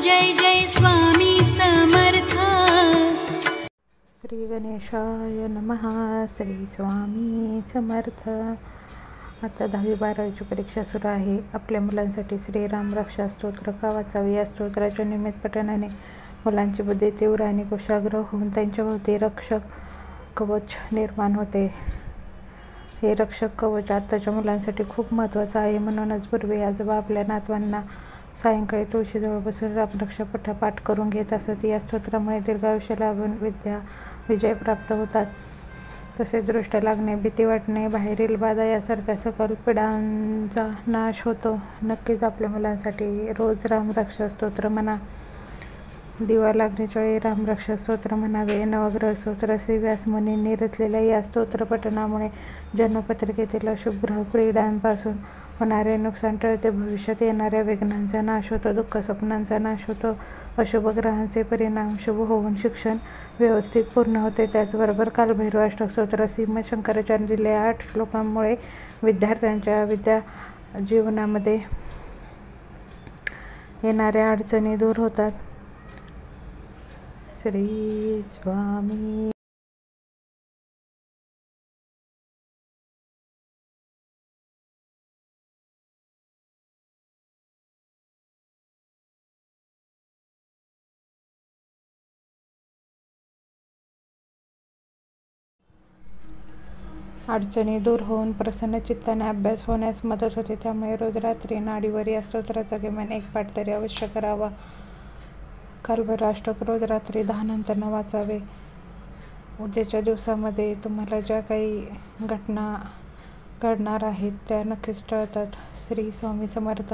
जय जय स्वामी समर्थ। श्री गणेशाय नमः। श्री स्वामी समर्थ। आता 10वी-12वीची परीक्षा सुरू आहे. आपल्या मुलांसाठी श्रीराम रक्षा स्तोत्र का वाचावे? या स्तोत्राच्या नियमित पठणाने मुलांची बुद्धी तीव्र आणि कुशाग्र होऊन त्यांच्याभोवती रक्षक कवच निर्माण होते. हे रक्षक कवच आत्ताच्या मुलांसाठी खूप महत्त्वाचं आहे. म्हणूनच पूर्वी आजोबा आपल्या नातवांना सायंकाळी तुळशीजवळ बसून रामरक्षा पाठ करून घेत असत. या स्तोत्रामुळे दीर्घायुष्य लाभून विजय प्राप्त होतात. तसेच दृष्ट लागणे, भीती वाटणे, बाहेरील बाधा यासारख्या सकल पीडांचा नाश होतो. नक्कीच आपल्या मुलांसाठी रोज रामरक्षा स्तोत्र म्हणा. दिवा लागण्याच्या वेळी रामरक्षा स्तोत्र म्हणावे. नवग्रह स्तोत्र श्री व्यासमुनींनी रचलेल्या या स्तोत्र पठणामुळे जन्मपत्रिकेतील अशुभ ग्रह पीडांपासून होणारे नुकसान टळते. भविष्यात येणाऱ्या विघ्नांचा नाश होतो. दुःख स्वप्नांचा नाश होतो. अशुभ ग्रहांचे परिणाम शुभ होऊन शिक्षण व्यवस्थित पूर्ण होते. त्याचबरोबर कालभैरव अष्टक स्तोत्र श्रीमद शंकराचार्यांनी दिलेल्या 8 श्लोकांमुळे विद्यार्थ्यांच्या विद्या जीवनामध्ये येणाऱ्या अडचणी दूर होतात. श्री स्वामी अडचणी दूर होऊन प्रसन्न चित्ताने अभ्यास होण्यास मदत होते. त्यामुळे रोज रात्री नाडीवर या स्तोत्राचा किमान 1 पाठ तरी अवश्य करावा. कालभैरव अष्टक रोज रात्री 10 नंतर वाचावे. उद्याच्या दिवसामध्ये तुम्हाला ज्या काही घटना घडणार आहेत त्या नक्कीच टळतात. श्री स्वामी समर्थ.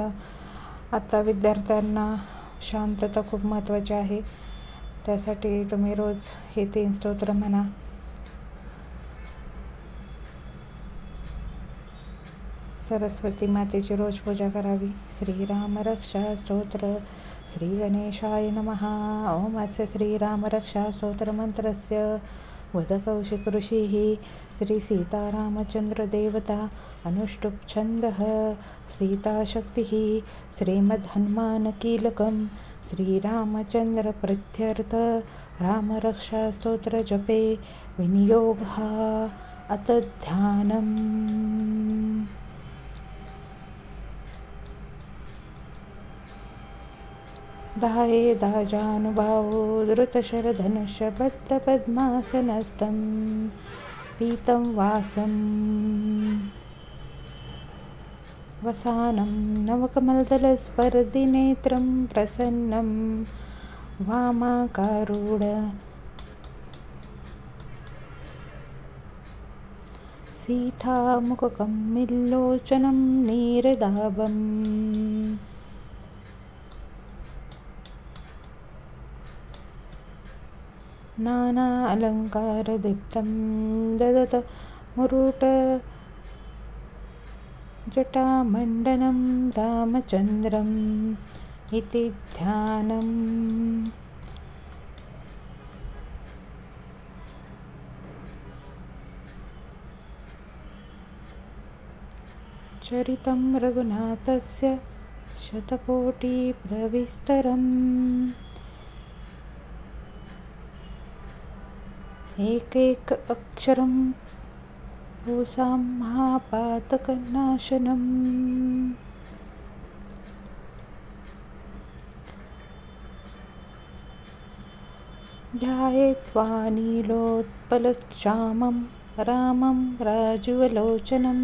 आता विद्यार्थ्यांना शांतता खूप महत्त्वाची आहे. त्यासाठी तुम्ही रोज हे 3 स्तोत्र म्हणा. सरस्वती मातेची रोज पूजा करावी. श्रीराम रक्षा स्तोत्र. श्री गणेशाय नमः. ओम अस्य श्रीराम रक्षा स्तोत्र मंत्रस्य वद कौशिक ऋषिः श्री सीतारामचंद्र देवता अनुष्टुप छंदः सीताशक्तिः श्रीमद् हनुमान कीलकं श्रीरामचंद्र प्रत्यर्थ रामरक्षा स्तोत्र जपे विनियोगः अत ध्यानम्. 10 दाजानुभावो धृतशरधनुष्य बद्ध पद्मासनस्थं पीतं वासं वसानं नवकमलदलस्पर्धिनेत्रं प्रसन्नं वामाकारूढ सीतामुखकम्मिल्लोचनं नीरदाभम् नाना अलङ्कारदीप्तं ददत मुरुट जटामण्डनं रामचन्द्रम् इति ध्यानम्. चरितं रघुनाथस्य शतकोटिप्रविस्तरम् एकैक अक्षरं पूसां महापातकनाशनम्. ध्यायेत्वा नीलोत्पलश्यामं रामं राजीवलोचनं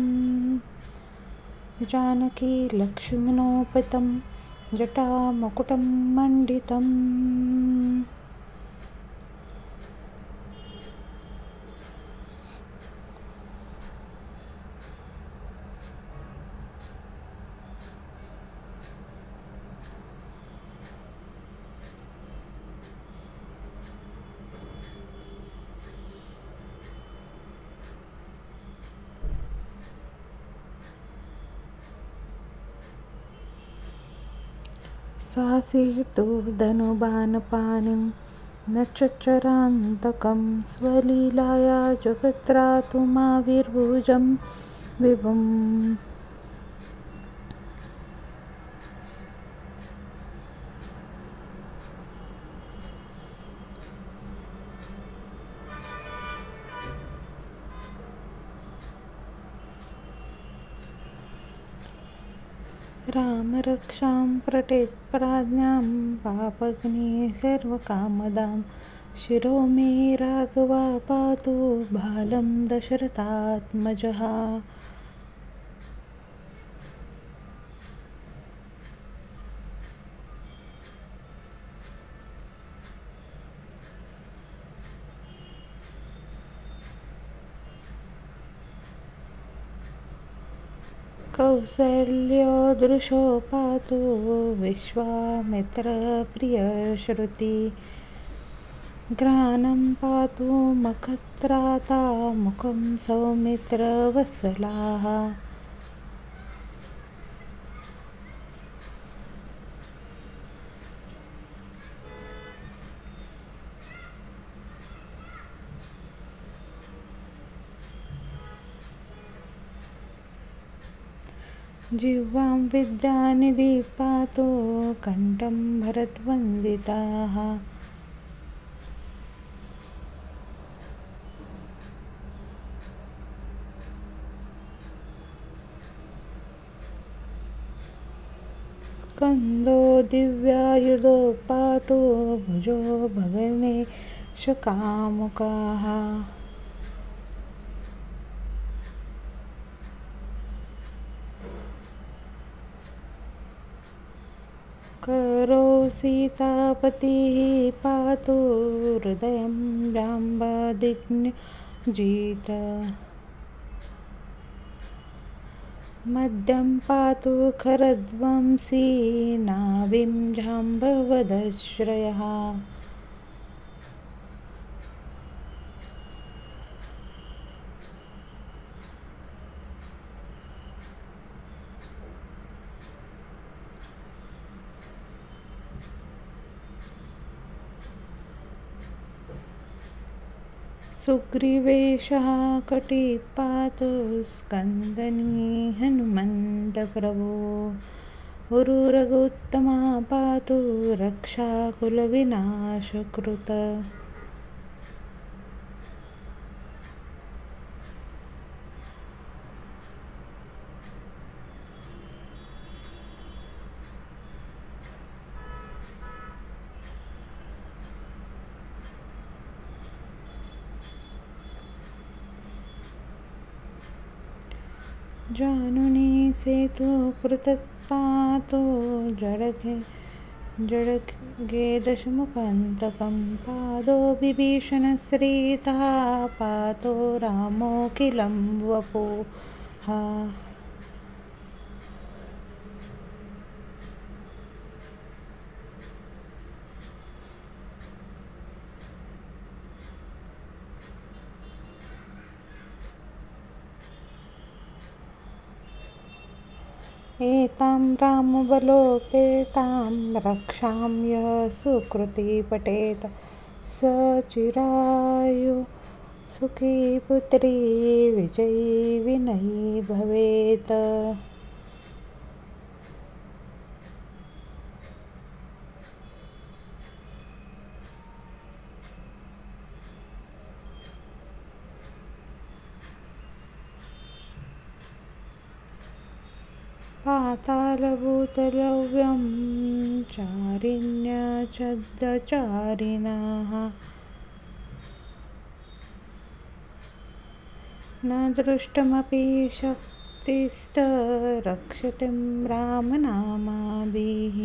जानकी लक्ष्मणोपेतं जटामुकुटं मण्डितम्. सासीतु धनुबाणपाणिं न चचरान्तकं स्वलीलाया जगत्रातुमाविर्भुजं विभुम्. रामरक्षां प्रटेत् प्राज्ञां पापग्नि सर्वकामदां शिरो मे राघवा पातु बालं दशरथात्मजः। कौसल्यो दृशो पातु विश्वामित्रप्रियश्रुति घ्राणं पातु मखत्राता मुखं सौमित्रवत्सलाः। जिह्वां विद्यानिधि पातु कण्ठं भरतवन्दिताः। स्कन्दो दिव्यायुधो पातु भुजो भगनेशकामुकाः। करो सीतापतिः पातु हृदयं जाम्बदिग्नजित। मध्यं पातु खरध्वंसी नाभिं जाम्बवदश्रयः। सुग्रीवेशः कटिः पातु स्कन्दनी हनुमन्तप्रभो। उरुरगोत्तमा पातु रक्षाकुलविनाशकृत। जानुनी सेतु कृतपातो जडगे दशमुखन्तकं पादो विभीषणश्रीतः पातो रामोऽखिलं वपुः। एतां रामबलोपेतां रक्षां यः सुकृती पठेत् स चिरायु सुखी पुत्री विजयी विनयी भवेत्। पातालभूतलव्यं चारिण्यचद्दचारिणः न दृष्टमपि शक्तिश्च रक्षतिं रामनामाभिः।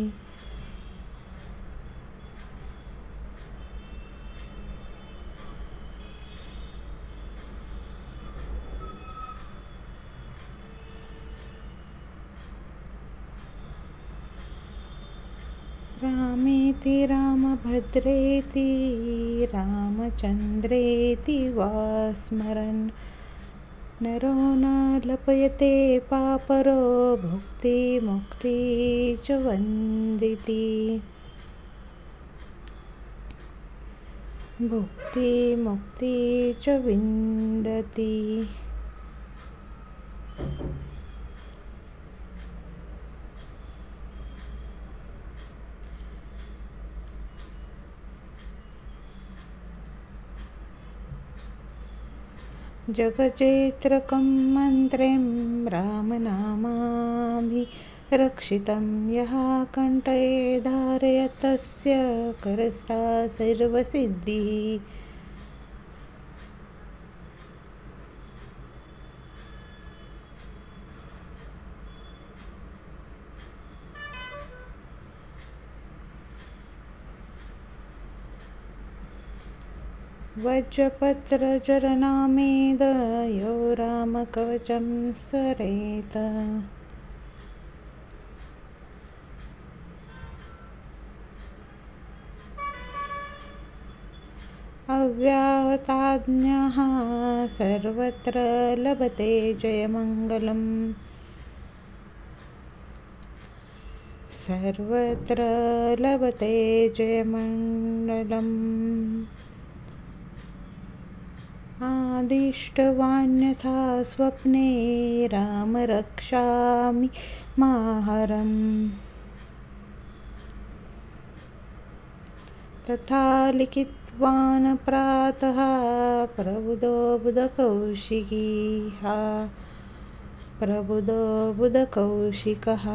रामेति रामभद्रेति रामचन्द्रेति वा स्मरन् नरो न लभते पापरो भुक्तिमुक्ति च वन्दिति। भुक्तिमुक्ति च विन्दति। जगजेत्रकं मन्त्रें रामनामाभिधानं रक्षितं यः कण्ठे धारयत् तस्य करस्था सर्वसिद्धिः। वज्रपत्रजरनामेद यो रामकवचं स्मरेत्। अव्याहताज्ञः सर्वत्र लभते जयमङ्गलम्। सर्वत्र लभते जयमण्डलम्। आदिष्टवान्यथा स्वप्ने राम रक्षामि माहरम्। तथा लिखितवान् प्रातः प्रबुधो बुधकौशिकः। प्रबुधो बुधकौशिकः।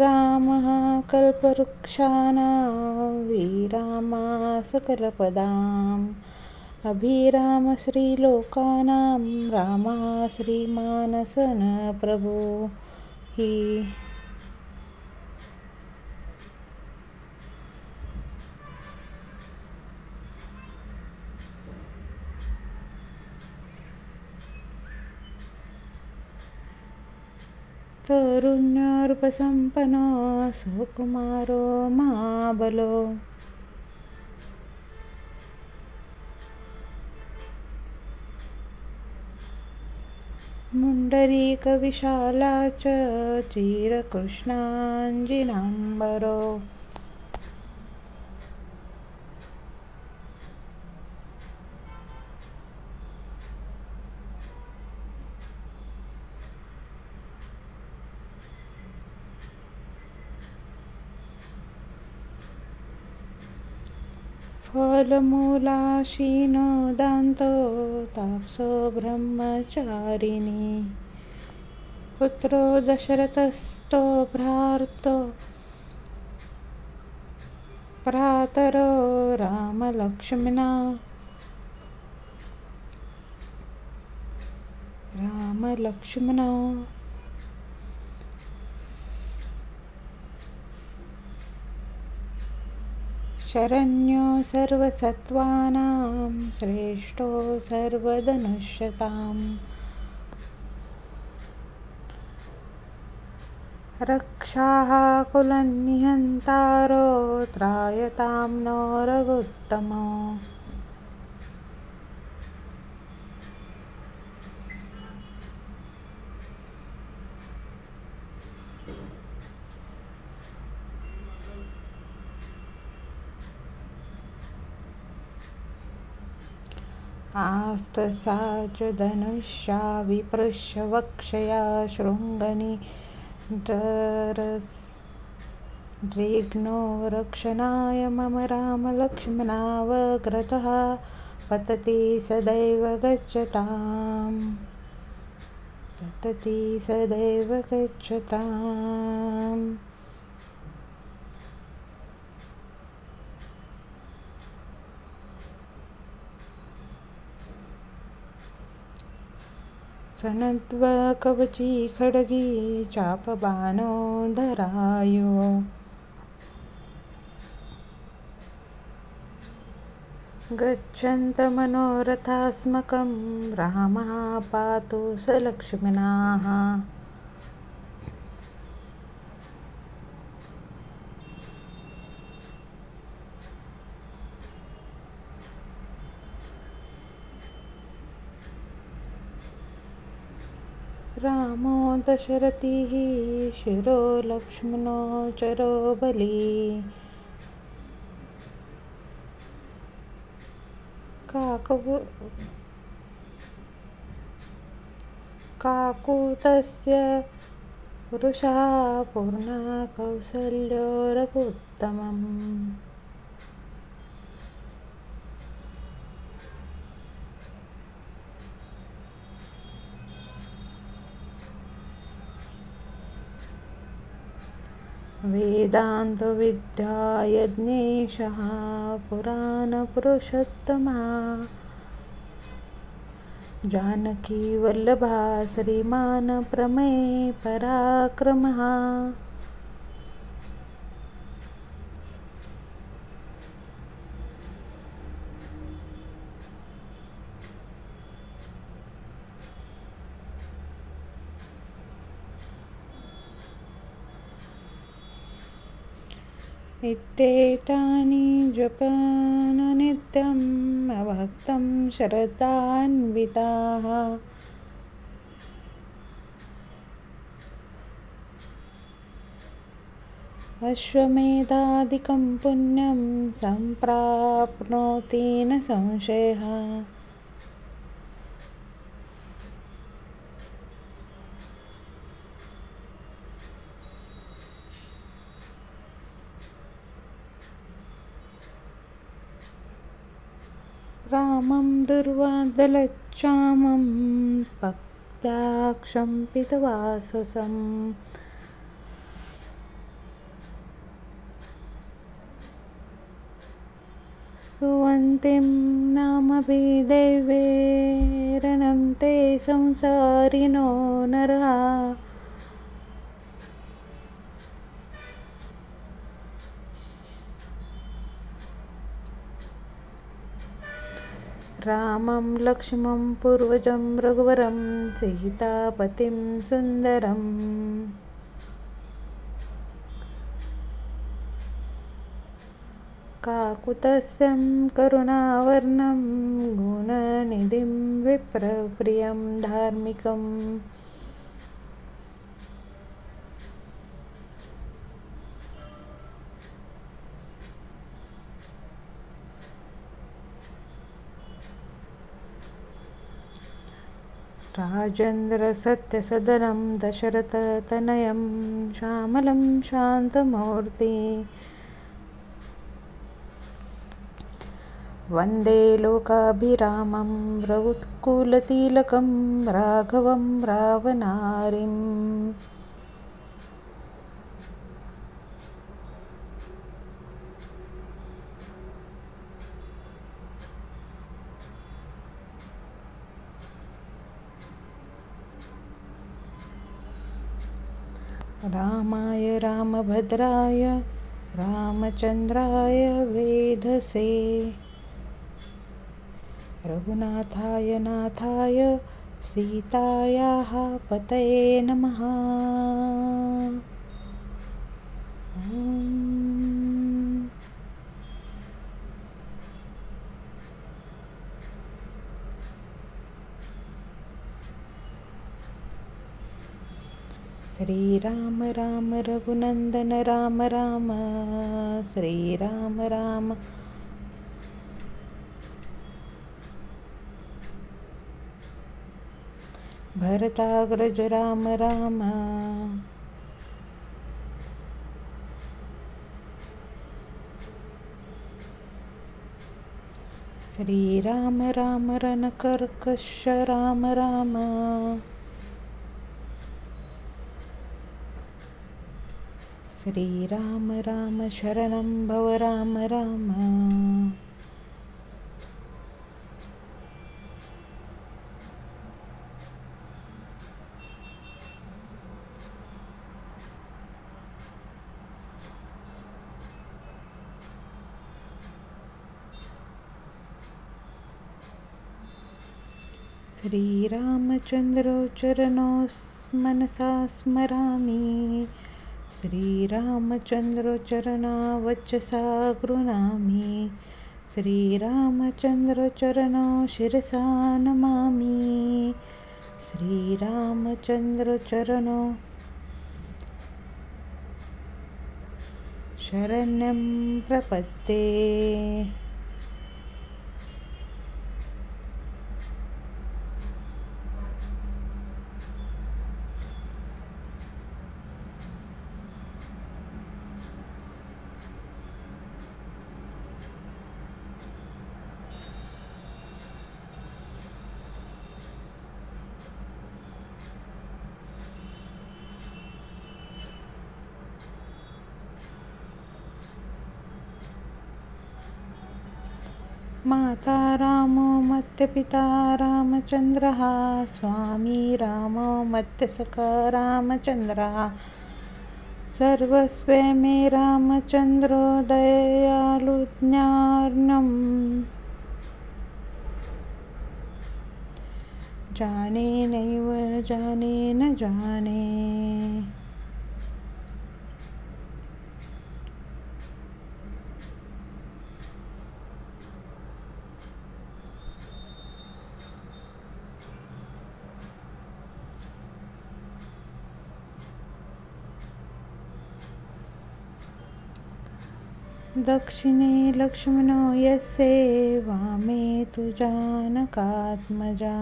रामः कल्पवृक्षाणां विरामः सकलपदाम्। अभिराम श्रीलोकानां रामः श्रीमानसन प्रभुः। तरुण्योर्पसम्पन्नो सुकुमारो महाबलो। मुण्डरीकविशाला च चिरकृष्णाञ्जिनाम्बरो। फलमूलाशीनो दान्तो तापसो ब्रह्मचारिणी। पुत्रो दशरथस्थो भ्रातरो रामलक्ष्मणो। शरण्यो सर्वसत्त्वानां श्रेष्ठो सर्वधनुष्यताम्। रक्षाः कुलनिहन्तारो त्रायतां नो रघुत्तमो। आस्तसा च धनुषा विपृश्य वक्षया शृङ्गनिधृघ्नो रक्षणाय मम रामलक्ष्मणावग्रतः पतति सदैव गच्छताम्। पतति सदैव गच्छताम्। सनद्वा कवची खड्गी चापबाणो धरायो। गच्छन्त मनोरथास्मकं रामः पातु स लक्ष्मणः। रामो दशरथिः शिरो लक्ष्मणो चरो बली। काकुतस्य पुरुषा पूर्णा कौसल्यो रघुत्तमम्। वेदान्तविद्या यज्ञेशः पुराणपुरुषोत्तमः। जानकीवल्लभा श्रीमान् प्रमेय पराक्रमः। इत्येतानि जपन् नित्यम् अभक्तं श्रद्धान्विताः। अश्वमेधादिकं पुण्यं सम्प्राप्नोति न संशयः। रामं दुर्वादलच्छामं पक्ताक्षं पितवाससं। सुवन्तिं नामभिदेवैरनं ते संसारिणो नरः। रामं लक्ष्मणं पूर्वजं रघुवरं सीतापतिं सुन्दरम्। काकुत्स्थं करुणावर्णं गुणनिधिं विप्रप्रियं धार्मिकम्। राजेन्द्रसत्यसदनं दशरथतनयं श्यामलं शान्तमूर्ति। वन्दे लोकाभिरामं रघुकुलतिलकं राघवं रावणारिम्। रामाय रामभद्राय रामचन्द्राय वेधसे। रघुनाथाय नाथाय सीतायाः पतये नमः। श्रीराम राम रघुनंदन राम राम श्रीराम राम। भरताग्रज राम राम। श्रीराम राम रणकर्कश राम राम। श्रीराम राम शरणं भव राम राम। श्रीरामचन्द्रो चरणौ मनसा स्मरामि। श्रीरामचन्द्रो चरणा वचसा गृह्णामि। श्रीरामचन्द्रो चरणौ शिरसा नमामि। श्रीरामचन्द्रो चरणौ शरणं प्रपद्ये। माता रामो मत्पिता रामचन्द्रः स्वामी रामो मत्सखा रामचन्द्रः सर्वस्वे मे रामचन्द्रो दयालुज्ञार्णम् जाने नैव जाने न जाने। दक्षिणे लक्ष्मणो यस्य वामे तु जानकात्मजा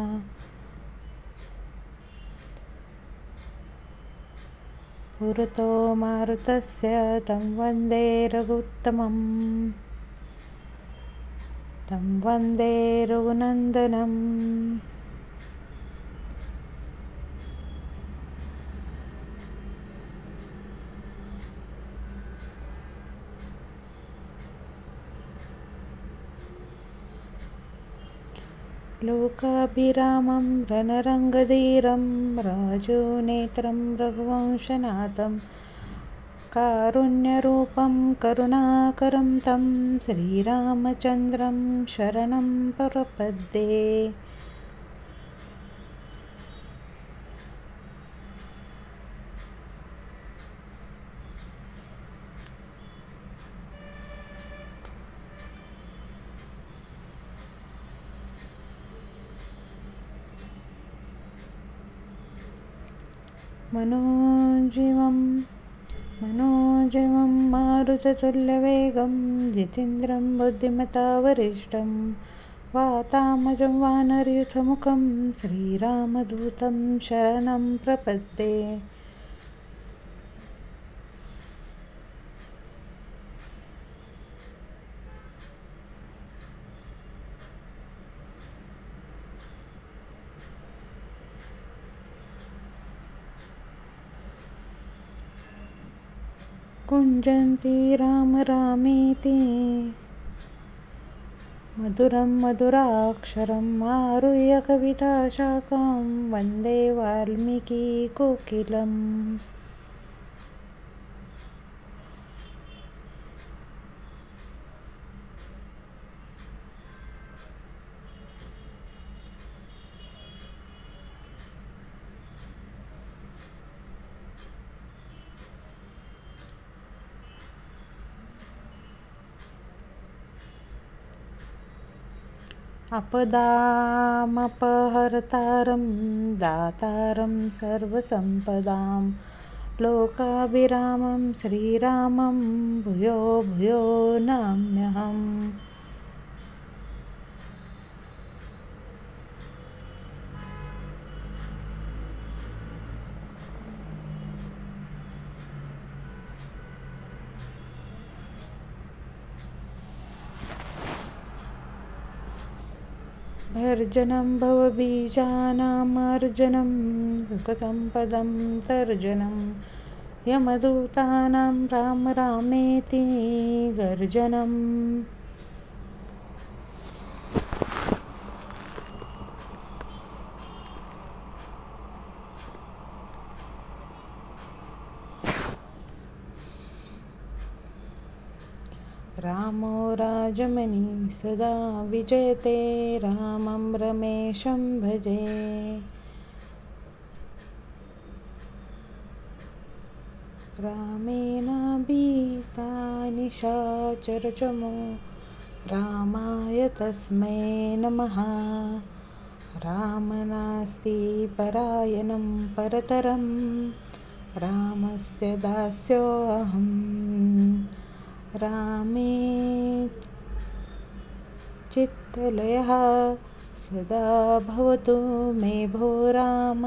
पुरतो मारुतस्य तं वन्दे रघुत्तमम् तं वन्दे रघुनन्दनम्। लोकाभिरामं रणरङ्गधीरं राजोनेत्रं रघुवंशनाथं कारुण्यरूपं करुणाकरं तं श्रीरामचन्द्रं शरणं प्रपद्ये। मनोजवं मारुततुल्यवेगं जितेन्द्रं बुद्धिमता वरिष्ठं वातात्मजं वानरयूथमुखं श्रीरामदूतं शरणं प्रपद्ये। कुञ्जन्ति राम रामेति मधुरं मधुराक्षरम् आरुह्य कविताशाखां वन्दे वाल्मीकिकोकिलम्। आपदामपहर्तारं दातारं सर्वसम्पदां लोकाभिरामं श्रीरामं भूयो भूयो नमाम्यहम्। भर्जनं भवबीजानामर्जनं सुखसम्पदं तर्जनं यमदूतानां राम रामेति गर्जनम्। रामो राजमणि सदा विजयते रामं रमेशं भजे। रामेणाभीता निशाचरचमो रामाय तस्मै नमः। राम नास्ति परायणं परतरं रामस्य दास्योऽहम्। रामे चित्तलयः सदा भवतु मे भो राम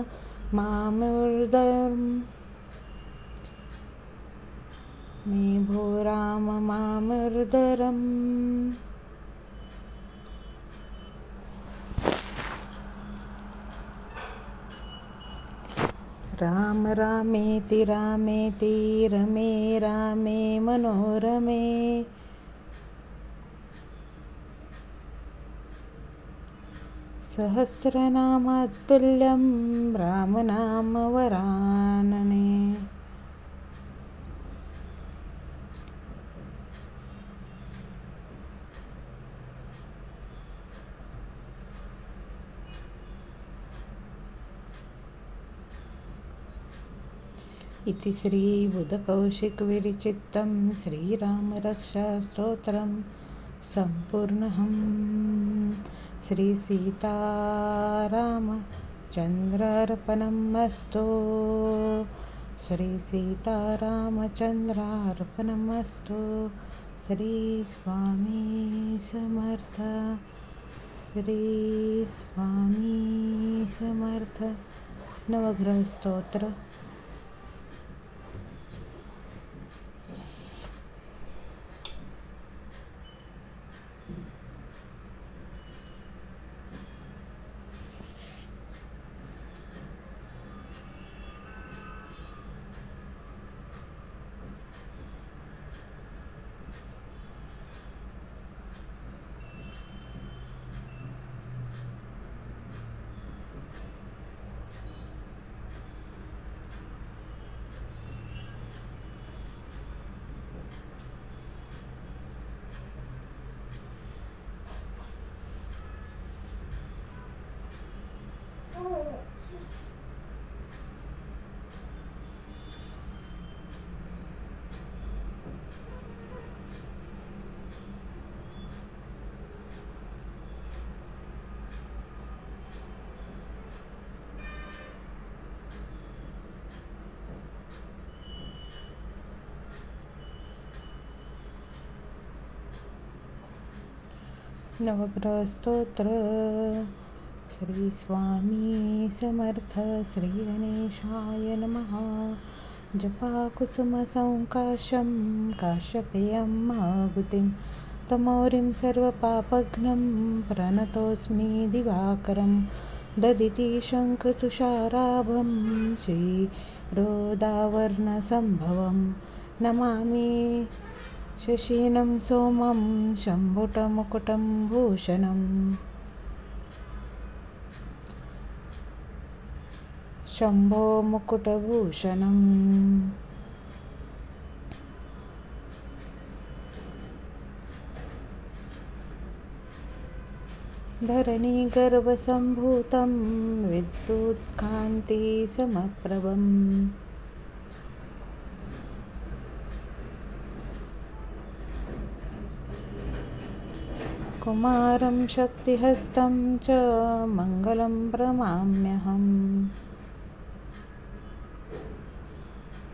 मामुर्दम् मे भो राम मामुर्दरम्। राम रामेति रामेति रमे रामे मनोरमे। सहस्रनामतुल्यं रामनामवरानने। इति श्रीबुधकौशिकविरचितं श्रीरामरक्षास्तोत्रं सम्पूर्णम्। श्रीसीतारामचन्द्रार्पणमस्तु। श्रीसीतारामचन्द्रार्पणमस्तु। श्री स्वामी समर्थ। श्री स्वामी समर्थ। नवग्रह स्तोत्र। नवग्रह स्तोत्र। श्री स्वामी समर्थ। श्री गणेशाय नमः। जपाकुसुमसंकाशं काश्यपेयं महागुतिं तमोरिं सर्वपापघ्नं प्रणतोऽस्मि दिवाकरं। ददिति शङ्खतुषाराभं क्षीरोदावर्णसम्भवं नमामि शशिनं सोमं शम्भुटमुकुटं भूषणम्। शम्भो मुकुटभूषणम्। धरणीगर्भसम्भूतं विद्युत्कान्तिसमप्रभम्। कुमारं शक्तिहस्तं च मङ्गलं प्रणमाम्यहम्।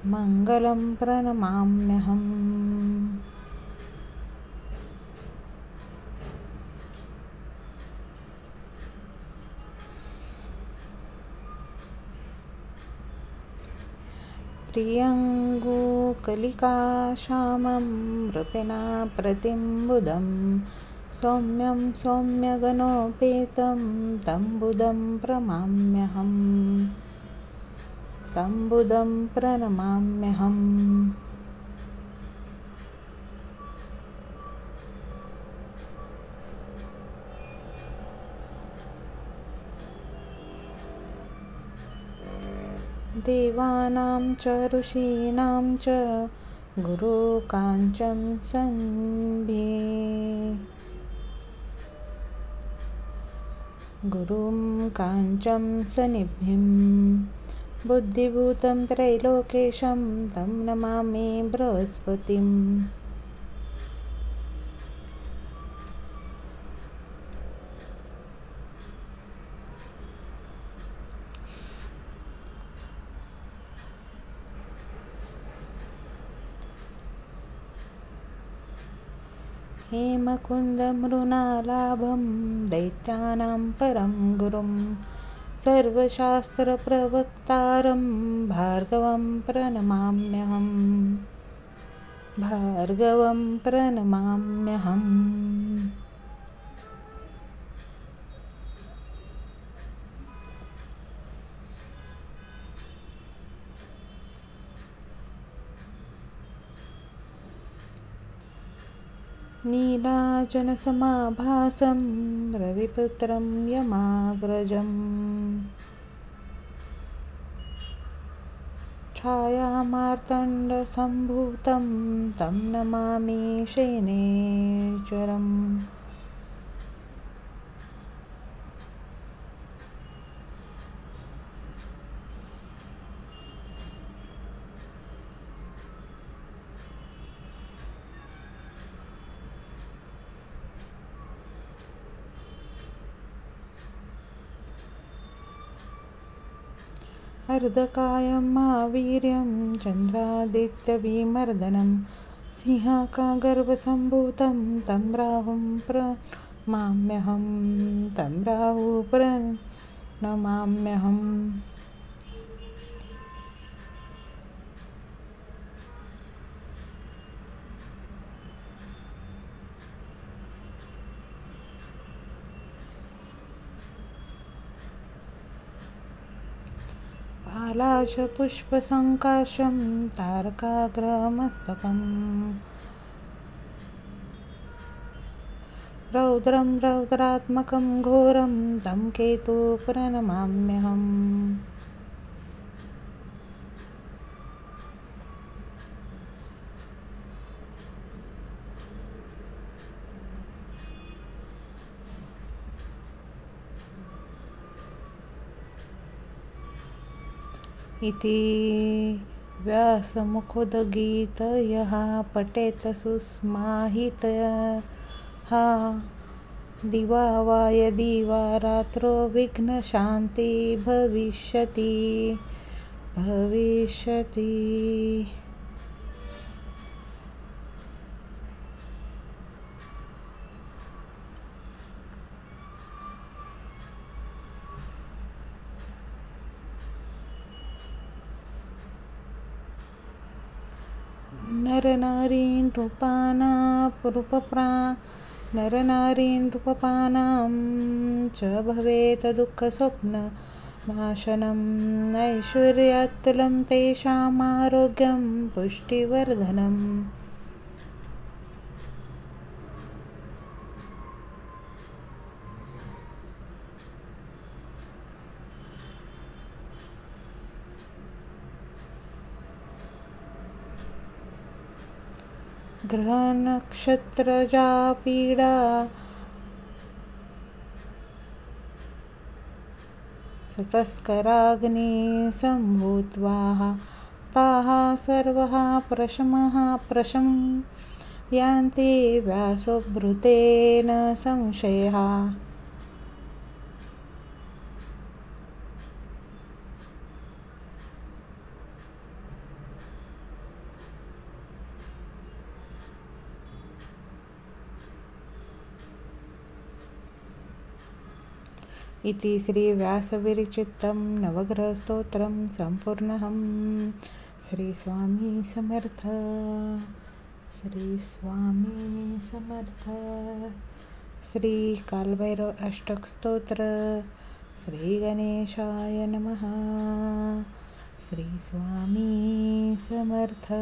मङ्गलं प्रणमाम्यहम्। प्रियङ्गुकलिकाश्यामं नृपेणाप्रतिम्बुधं सौम्यं सौम्यगणोपेतं तं बुधं प्रणमाम्यहम्। तं बुधं प्रणमाम्यहम्। देवानां च ऋषीणां च गुरुकाञ्चं सन्भे। गुरुं काञ्चं सन्निधिं बुद्धिभूतं त्रैलोकेशं तं नमामि बृहस्पतिम्। हेमकुन्दमृणालाभं दैत्यानां परं गुरुं सर्वशास्त्रप्रवक्तारं भार्गवं प्रणमाम्यहम्। भार्गवं प्रणमाम्यहम्। नीलाचलसमाभासं रविपुत्रं यमाग्रजम् छायामार्तण्डसम्भूतं तं नमामि शनैश्चरम् अर्धकायं महावीर्यं चन्द्रादित्यविमर्दनं सिंहकागर्भसम्भूतं तं राहुं प्रणमाम्यहम् पालाशपुष्पसङ्काशं तारकाग्रमस्तकम् रौद्रं रौद्रात्मकं घोरं तं केतु प्रणमाम्यहम् इति व्यासमुखोद्गीतयः पठेत सुस्माहितः दिवा वा यदि वा रात्रो विघ्नशान्ति भविष्यति। नरनारीनृपाणां च भवेत् दुःखस्वप्ननाशनम् ऐश्वर्यात्तुलं तेषाम् आरोग्यं पुष्टिवर्धनम्। ग्रहनक्षत्रजा पीडा सतस्कराग्नि सम्भूत्वा ताः सर्वः प्रशमयान्ति व्यासोद्धृतेन संशयः। इति श्रीव्यासविरचितं नवग्रहस्तोत्रं सम्पूर्णम्। श्री स्वामी समर्थ। श्री स्वामी समर्थ। श्री कालभैरव अष्टक स्तोत्र। श्री गणेशाय नमः। श्री स्वामी समर्थ।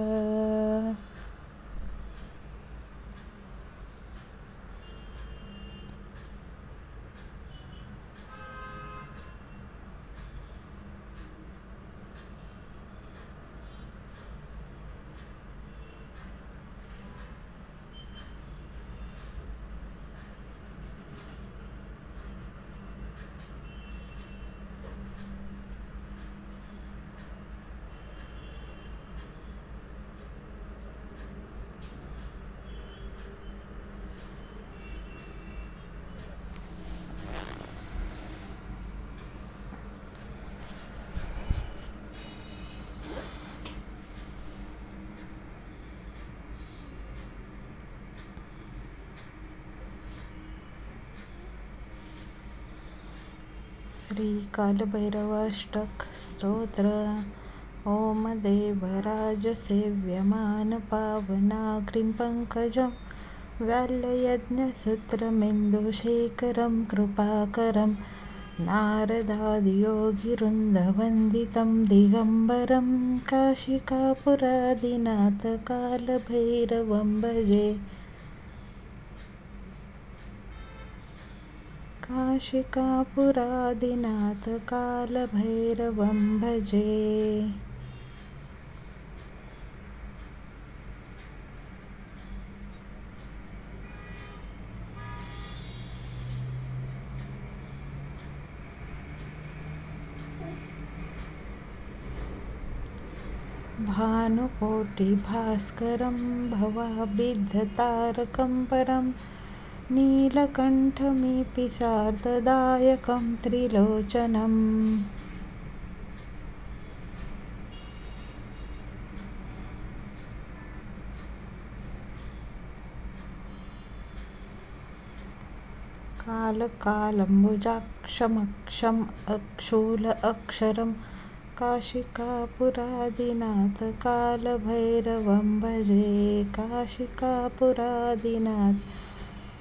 श्री कालभैरवाष्टक स्तोत्र। ओम देवराज सेव्यमान पावनाग्रिं पंकजं व्यालयज्ञसूत्रमेन्दुशेखरं कृपाकरं नारदादियोगिवृन्दवन्दितं दिगम्बरं काशिकापुरादिनाथ कालभैरवं भजे। काशिकापुरादिनाथ कालभैरवं भजे। भानुकोटिभास्करं भवाब्धितारकं परं नीलकण्ठमिपिसार्धदायकं त्रिलोचनम्। कालकालम्बुजाक्षमक्षम् अक्षूल अक्षरं काशिकापुरादिनाथ कालभैरवं भजे। काशिकापुरादिनाथ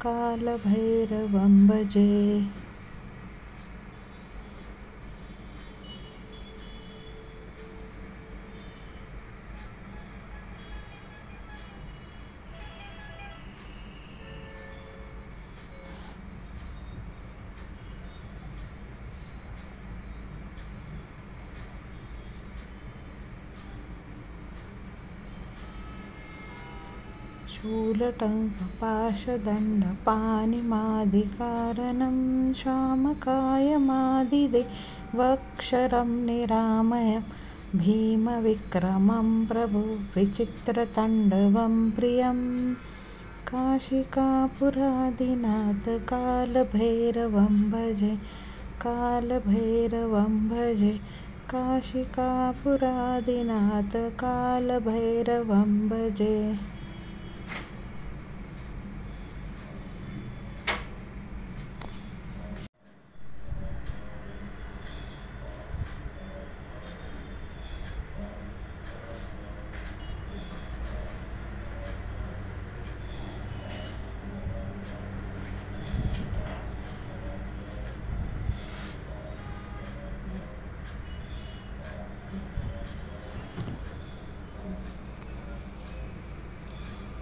कालभैरवं भजे। शूलटङ्कपाशदण्डपाणिमादिकारणं श्यामकायमादिदेवक्षरं निरामयं भीमविक्रमं प्रभु विचित्रताण्डवं प्रियं। काशिकापुरादिनाथ कालभैरवं भजे। कालभैरवं भजे। काशिकापुरादिनाथ कालभैरवं भजे।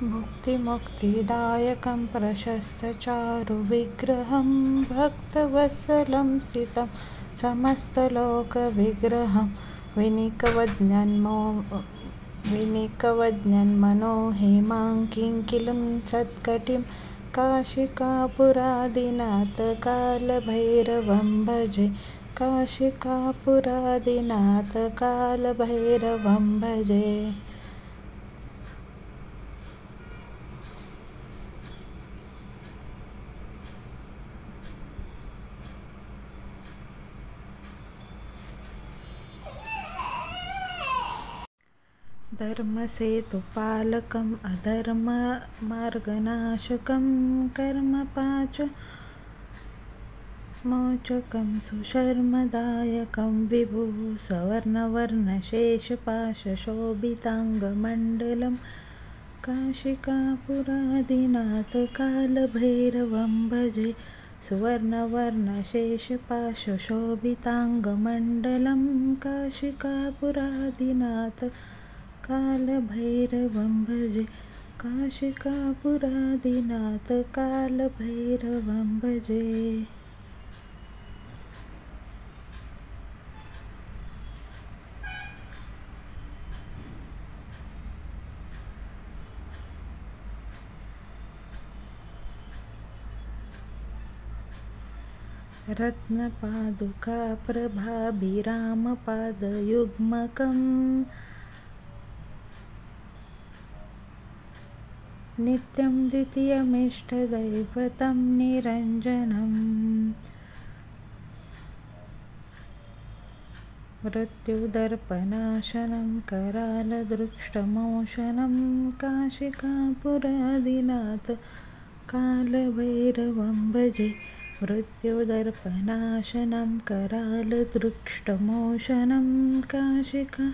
भुक्तिमुक्तिदायकं प्रशस्तचारुविग्रहं भक्तवत्सलं स्थितं समस्तलोकविग्रहं विनिकवज्ञन्मनो हेमाङ्किं सत्कटिं काशिकापुरादिनाथ कालभैरवं भजे। काशिकापुरादिनाथ कालभैरवं भजे। धर्मसेतुपालकम् अधर्ममार्गनाशकं कर्मपाशमोचकं सुशर्मदायकं विभु सवर्णवर्णशेषपाशशोभिताङ्गमण्डलं काशिकापुरादिनाथ कालभैरवं भजे। सुवर्णवर्णशेषपाशशोभिताङ्गमण्डलं काशिकापुरादिनाथ कालभैरवं भजे। काशिकापुरादिनाथ कालभैरवं भजे। रत्नपादुकाप्रभाभिरामपादयुग्मकम् नित्यं द्वितीयमिष्टदैवतं निरञ्जनम् मृत्युदर्पनाशनं करालदृष्टमोशनं काशिकापुरादिनाथ कालभैरवं भजे। मृत्युदर्पनाशनं करालदृष्टमोशनं काशिकापुरादिनाथ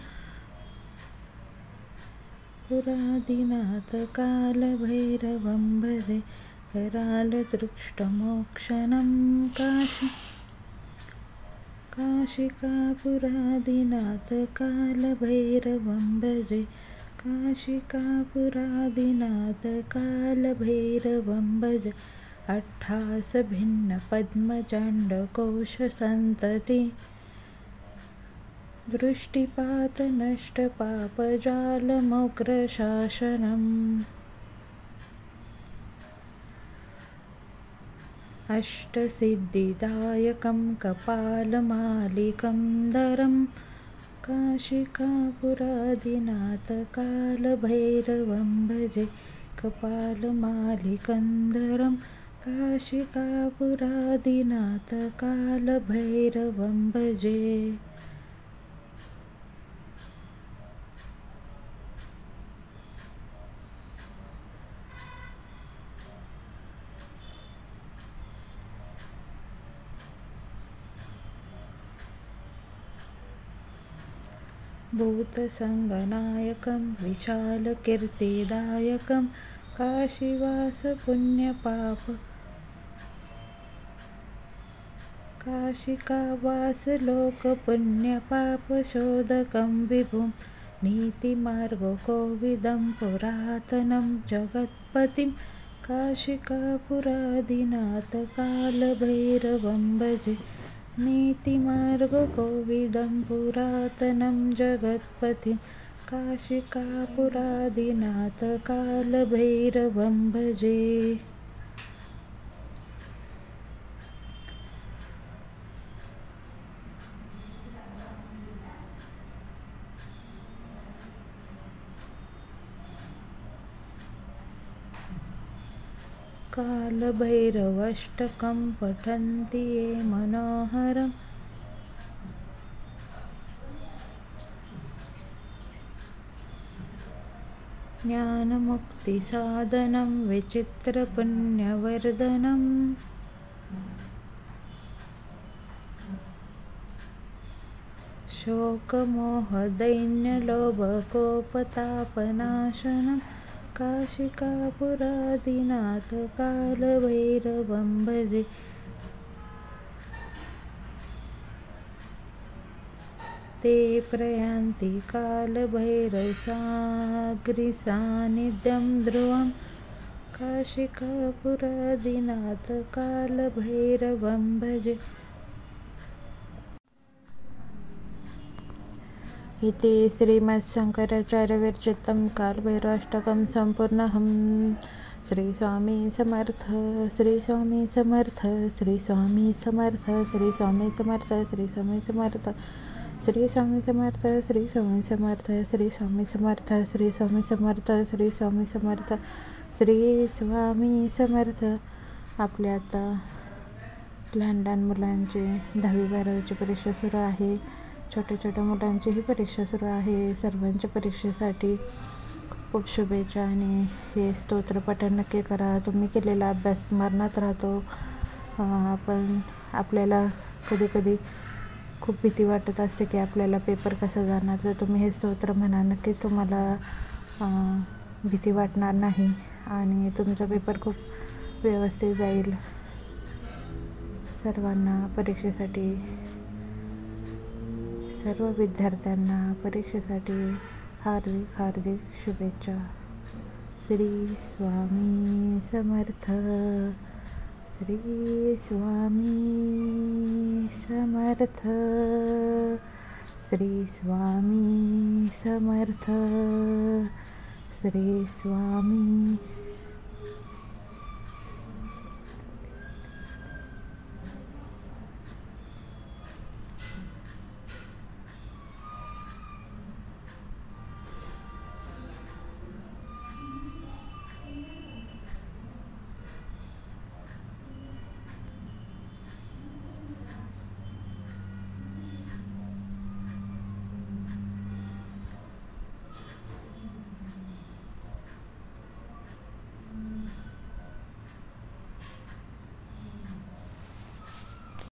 कालभैरवं भजे। करालदृष्टमोक्षणं काशिकापुरादिनाथ कालभैरवं भजे। काशिकापुरादिनाथ कालभैरवं भजे। अट्ठास भिन्न पद्मजांड कोश संतती दृष्टिपात नष्ट पाप जाल मोग्र शासनम् अष्टसिद्धिदायकं कपालमालिकं दरं काशिकापुरादिनाथ कालभैरवं भजे कपालमालिकन्दरं काशिकापुरादिनाथ कालभैरवं भजे। भूतसंगनायकं विशालकीर्तिदायकं काशीवास पुण्यपाप काशिकावास लोकपुण्यपापशोधकं विभुं नीतिमार्गकोविदं पुरातनं जगत्पतिं काशिकापुरादिनाथ कालभैरवं भजे नीतिमार्गकोविदं पुरातनं जगत्पतिं काशिकापुरादिनाथ कालभैरवं भजे। कालभैरवाष्टकं पठन्ति ये मनोहरं ज्ञानमुक्तिसाधनं विचित्रपुण्यवर्धनम् शोकमोहदैन्यलोभकोपतापनाशनं काशिकापुरादिनाथ कालभैरवं भजे ते प्रयान्ति कालभैरवसागरिसान्निध्यं ध्रुवं काशिकापुरादिनाथ कालभैरवं भजे। इति श्रीमत्शंकराचार्यविरचितं कालभैरवाष्टकं सम्पूर्णम्। श्री स्वामी समर्थ, श्री स्वामी समर्थ, श्री स्वामी समर्थ, श्री स्वामी समर्थ, श्री स्वामी समर्थ, श्री स्वामी समर्थ, श्री स्वामी समर्थ, श्री स्वामी समर्थ, श्री स्वामी समर्थ, श्री स्वामी समर्थ, श्री स्वामी समर्थ। आपल्या आता लहान लहान मुलांची 10वी-12वीची परीक्षा सुरू आहे. छोट्या छोट्या मुलांची ही परीक्षा सुरू आहे. सर्वांच्या परीक्षेसाठी खूप शुभेच्छा आणि हे स्तोत्र पठण नक्की करा. तुम्ही केलेला अभ्यास स्मरणात राहतो. आपल्याला कधी कधी खूप भीती वाटत असते की आपल्याला पेपर कसा जाणार. तर तुम्ही हे स्तोत्र म्हणा, नक्कीच तुम्हाला भीती वाटणार नाही आणि तुमचा पेपर खूप व्यवस्थित जाईल. सर्वांना परीक्षेसाठी, सर्व विद्यार्थ्यांना परीक्षेसाठी हार्दिक हार्दिक शुभेच्छा. श्री स्वामी समर्थ, श्री स्वामी समर्थ, श्री स्वामी समर्थ, श्री स्वामी